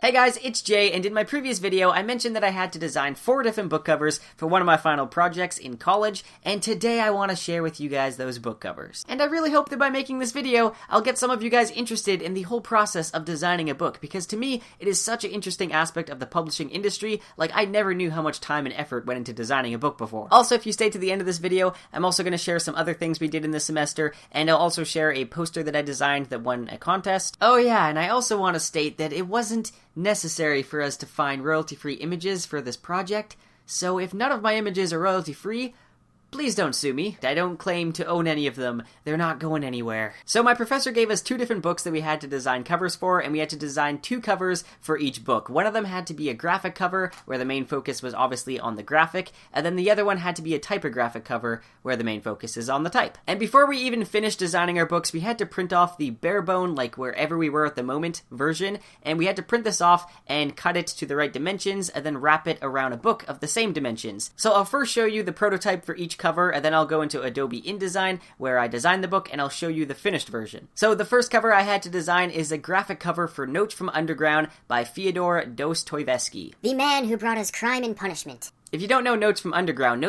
Hey guys, it's Jay, and in my previous video, I mentioned that I had to design 4 different book covers for one of my final projects in college, and today I want to share with you guys those book covers. And I really hope that by making this video, I'll get some of you guys interested in the whole process of designing a book, because to me, it is such an interesting aspect of the publishing industry. Like, I never knew how much time and effort went into designing a book before. Also, if you stay to the end of this video, I'm also going to share some other things we did in this semester, and I'll also share a poster that I designed that won a contest. Oh yeah, and I also want to state that it wasn't necessary for us to find royalty-free images for this project, so if none of my images are royalty-free, please don't sue me. I don't claim to own any of them. They're not going anywhere. So my professor gave us 2 different books that we had to design covers for, and we had to design 2 covers for each book. One of them had to be a graphic cover, where the main focus was obviously on the graphic, and then the other one had to be a typographic cover, where the main focus is on the type. And before we even finished designing our books, we had to print off the bare bone, like wherever we were at the moment, version, and we had to print this off and cut it to the right dimensions, and then wrap it around a book of the same dimensions. So I'll first show you the prototype for each cover, and then I'll go into Adobe InDesign, where I designed the book, and I'll show you the finished version. So the first cover I had to design is a graphic cover for Notes from Underground by Fyodor Dostoevsky. The man who brought us crime and punishment. If you don't know Notes from Underground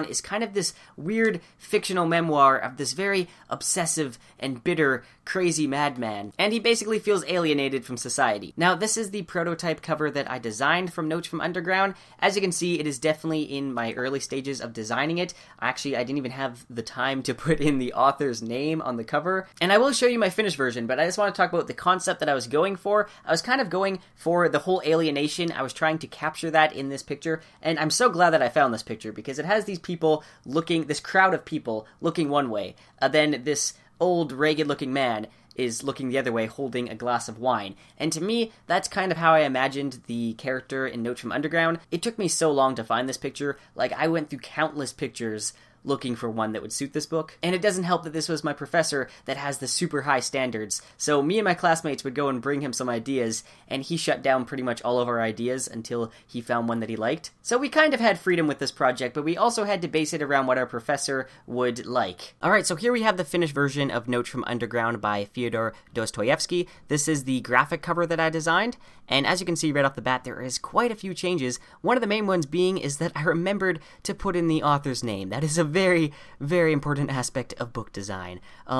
is kind of this weird fictional memoir of this very obsessive and bitter, crazy madman, and he basically feels alienated from society. Now, this is the prototype cover that I designed from Notes from Underground. As you can see, it is definitely in my early stages of designing it. Actually, I didn't even have the time to put in the author's name on the cover, and I will show you my finished version, but I just want to talk about the concept that I was going for. I was kind of going for the whole alienation. I was trying to capture that in this picture, and I'm so glad that I found this picture, because it has these people looking, this crowd of people looking one way, then this old ragged looking man is looking the other way holding a glass of wine. And to me, that's kind of how I imagined the character in Notes from Underground. It took me so long to find this picture. Like, I went through countless pictures looking for one that would suit this book. And it doesn't help that this was my professor that has the super high standards. So me and my classmates would go and bring him some ideas, and he shut down pretty much all of our ideas until he found one that he liked. So we kind of had freedom with this project, but we also had to base it around what our professor would like. Alright, so here we have the finished version of Notes from Underground by Fyodor Dostoevsky. This is the graphic cover that I designed, and as you can see right off the bat, there is quite a few changes. One of the main ones being is that I remembered to put in the author's name. That is a very, very important aspect of book design.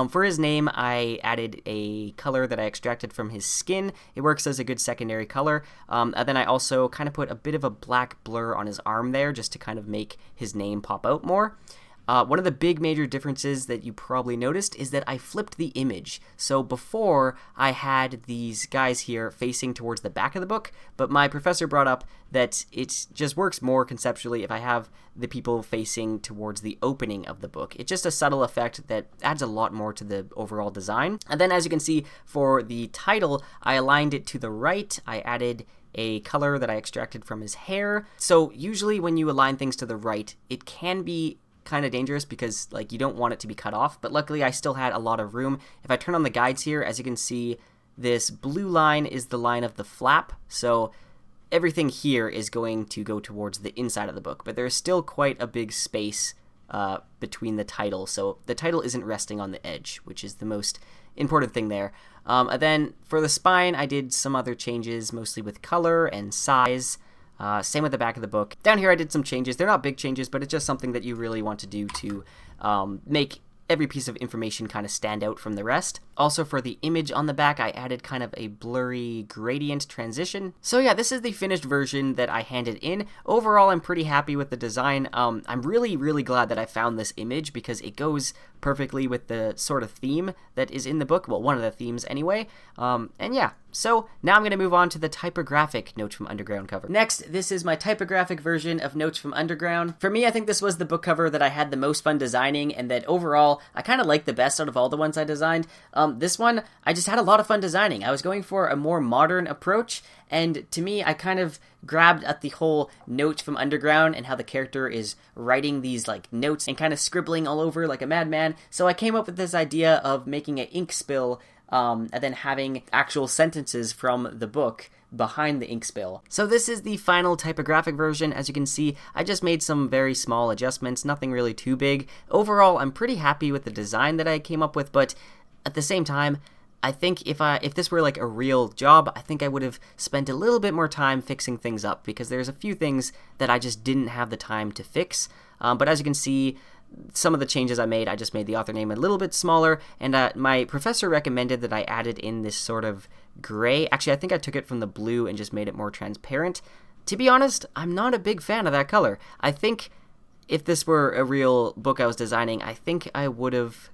For his name, I added a color that I extracted from his skin. It works as a good secondary color. And then I also kind of put a bit of a black blur on his arm there, just to kind of make his name pop out more. One of the big major differences that you probably noticed is that I flipped the image. So before, I had these guys here facing towards the back of the book, but my professor brought up that it just works more conceptually if I have the people facing towards the opening of the book. It's just a subtle effect that adds a lot more to the overall design. And then as you can see, for the title, I aligned it to the right. I added a color that I extracted from his hair. So usually when you align things to the right, it can be kind of dangerous because, like, you don't want it to be cut off, but luckily I still had a lot of room. If I turn on the guides here, as you can see, this blue line is the line of the flap, so everything here is going to go towards the inside of the book, but there's still quite a big space between the title, so the title isn't resting on the edge, which is the most important thing there. And then for the spine, I did some other changes, mostly with color and size. Same with the back of the book. Down here I did some changes. They're not big changes, but it's just something that you really want to do to make every piece of information kind of stand out from the rest. Also for the image on the back, I added kind of a blurry gradient transition. So yeah, this is the finished version that I handed in. Overall, I'm pretty happy with the design. I'm really, really glad that I found this image because it goes perfectly with the sort of theme that is in the book. Well, one of the themes anyway. And yeah, so now I'm going to move on to the typographic Notes from Underground cover. Next, this is my typographic version of Notes from Underground. For me, I think this was the book cover that I had the most fun designing, and that overall, I kind of liked the best out of all the ones I designed. This one, I just had a lot of fun designing. I was going for a more modern approach, and to me, I kind of grabbed at the whole Notes from Underground and how the character is writing these like notes and kind of scribbling all over like a madman. So I came up with this idea of making an ink spill and then having actual sentences from the book behind the ink spill. So this is the final typographic version. As you can see, I just made some very small adjustments, nothing really too big. Overall, I'm pretty happy with the design that I came up with, but at the same time, I think if this were like a real job, I think I would have spent a little bit more time fixing things up, because there's a few things that I just didn't have the time to fix. But as you can see, some of the changes I made, I just made the author name a little bit smaller, and my professor recommended that I added in this sort of gray. Actually, I think I took it from the blue and just made it more transparent. To be honest, I'm not a big fan of that color. I think if this were a real book I was designing, I think I would have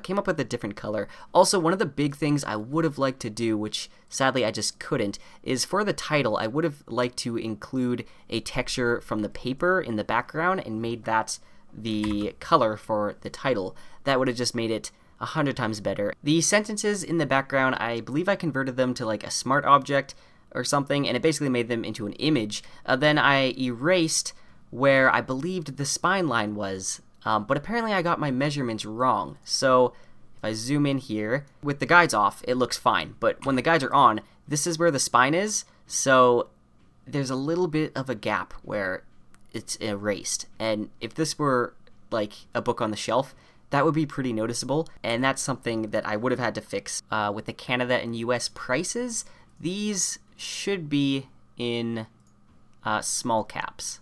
came up with a different color. Also, one of the big things I would have liked to do, which sadly I just couldn't, is for the title, I would have liked to include a texture from the paper in the background and made that the color for the title. That would have just made it 100 times better. The sentences in the background, I believe I converted them to like a smart object or something, and it basically made them into an image. Then I erased where I believed the spine line was, but apparently I got my measurements wrong. So if I zoom in here, with the guides off, it looks fine, but when the guides are on, this is where the spine is, so there's a little bit of a gap where it's erased. And if this were like a book on the shelf, that would be pretty noticeable, and that's something that I would have had to fix. With the Canada and US prices, these should be in small caps.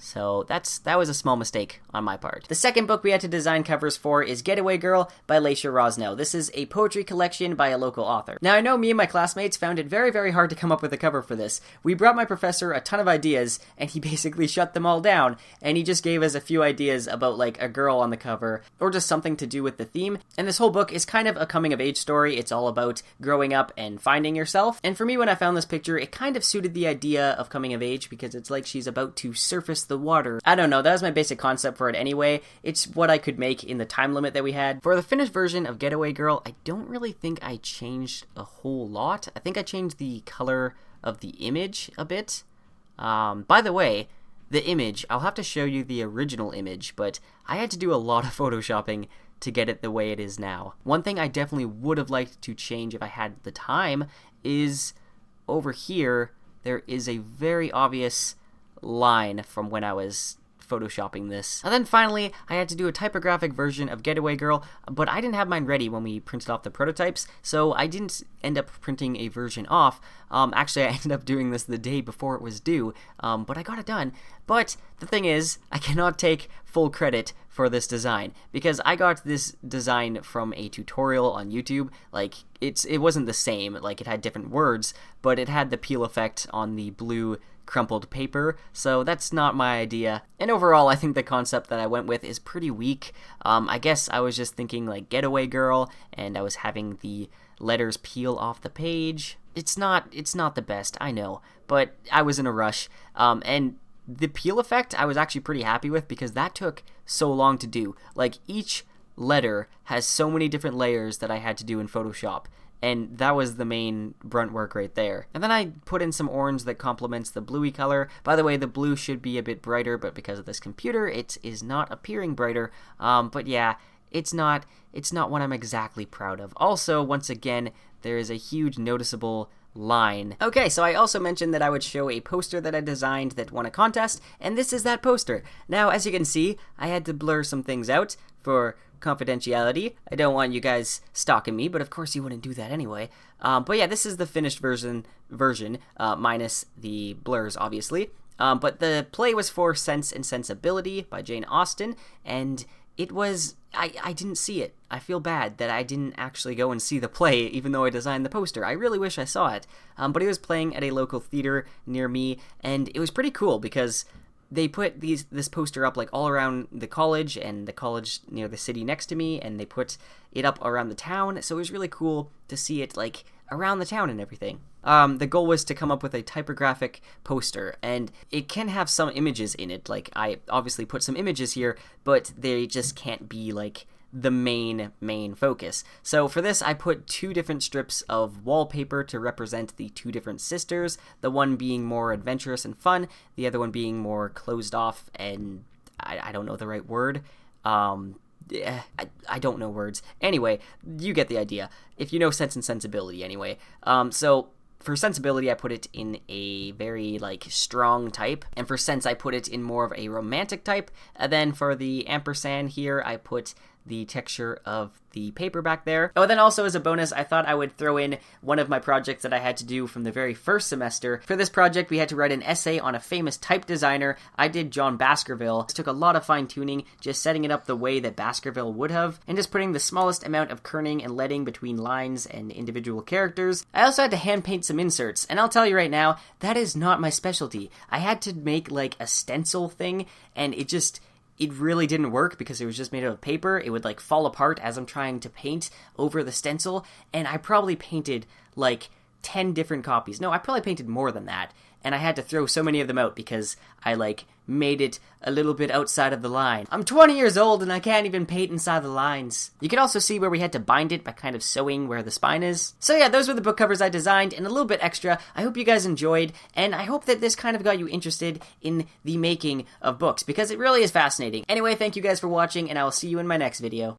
So that was a small mistake on my part. The second book we had to design covers for is Getaway Girl by Laisha Rosnell. This is a poetry collection by a local author. Now, I know me and my classmates found it very, very hard to come up with a cover for this. We brought my professor a ton of ideas, and he basically shut them all down, and he just gave us a few ideas about like a girl on the cover, or just something to do with the theme. And this whole book is kind of a coming-of-age story. It's all about growing up and finding yourself. And for me, when I found this picture, it kind of suited the idea of coming of age, because it's like she's about to surface the water. I don't know, that was my basic concept for it anyway. It's what I could make in the time limit that we had. For the finished version of Getaway Girl, I don't really think I changed a whole lot. I think I changed the color of the image a bit. By the way, the image, I'll have to show you the original image, but I had to do a lot of photoshopping to get it the way it is now. One thing I definitely would have liked to change if I had the time is over here, there is a very obvious line from when I was photoshopping this. And then finally, I had to do a typographic version of Getaway Girl, but I didn't have mine ready when we printed off the prototypes, so I didn't end up printing a version off. Actually, I ended up doing this the day before it was due, but I got it done. But the thing is, I cannot take full credit for this design, because I got this design from a tutorial on YouTube. Like, it wasn't the same, like it had different words, but it had the peel effect on the blue crumpled paper, so that's not my idea. And overall, I think the concept that I went with is pretty weak. I guess I was just thinking like Getaway Girl, and I was having the letters peel off the page. It's not the best, I know, but I was in a rush. And the peel effect I was actually pretty happy with, because that took so long to do. Like, each letter has so many different layers that I had to do in Photoshop, and that was the main brunt work right there. And then I put in some orange that complements the bluey color. By the way, the blue should be a bit brighter, but because of this computer, it is not appearing brighter. But yeah, it's not what I'm exactly proud of. Also, once again, there is a huge noticeable line. Okay, so I also mentioned that I would show a poster that I designed that won a contest, and this is that poster. Now, as you can see, I had to blur some things out for confidentiality. I don't want you guys stalking me, but of course you wouldn't do that anyway. But yeah, this is the finished version, minus the blurs, obviously. But the play was for Sense and Sensibility by Jane Austen, and it was, I didn't see it. I feel bad that I didn't actually go and see the play, even though I designed the poster. I really wish I saw it. But it was playing at a local theater near me, and it was pretty cool, because they put this poster up like all around the college, and the college near the city next to me, and they put it up around the town, so it was really cool to see it like around the town and everything. The goal was to come up with a typographic poster, and it can have some images in it. Like, I obviously put some images here, but they just can't be like the main focus. So for this, I put 2 different strips of wallpaper to represent the 2 different sisters, the one being more adventurous and fun, the other one being more closed off and I don't know the right word. I don't know words. Anyway, you get the idea. If you know Sense and Sensibility anyway. So for Sensibility, I put it in a very, like, strong type, and for Sense, I put it in more of a romantic type, and then for the ampersand here, I put the texture of the paper back there. Oh, then also as a bonus, I thought I would throw in one of my projects that I had to do from the very first semester. For this project, we had to write an essay on a famous type designer. I did John Baskerville. It took a lot of fine-tuning, just setting it up the way that Baskerville would have, and just putting the smallest amount of kerning and leading between lines and individual characters. I also had to hand paint some inserts, and I'll tell you right now, that is not my specialty. I had to make like a stencil thing, and it really didn't work because it was just made out of paper. It would like fall apart as I'm trying to paint over the stencil, and I probably painted like 10 different copies. No, I probably painted more than that, and I had to throw so many of them out because I like made it a little bit outside of the line. I'm 20 years old and I can't even paint inside the lines. You can also see where we had to bind it by kind of sewing where the spine is. So yeah, those were the book covers I designed and a little bit extra. I hope you guys enjoyed, and I hope that this kind of got you interested in the making of books because it really is fascinating. Anyway, thank you guys for watching, and I will see you in my next video.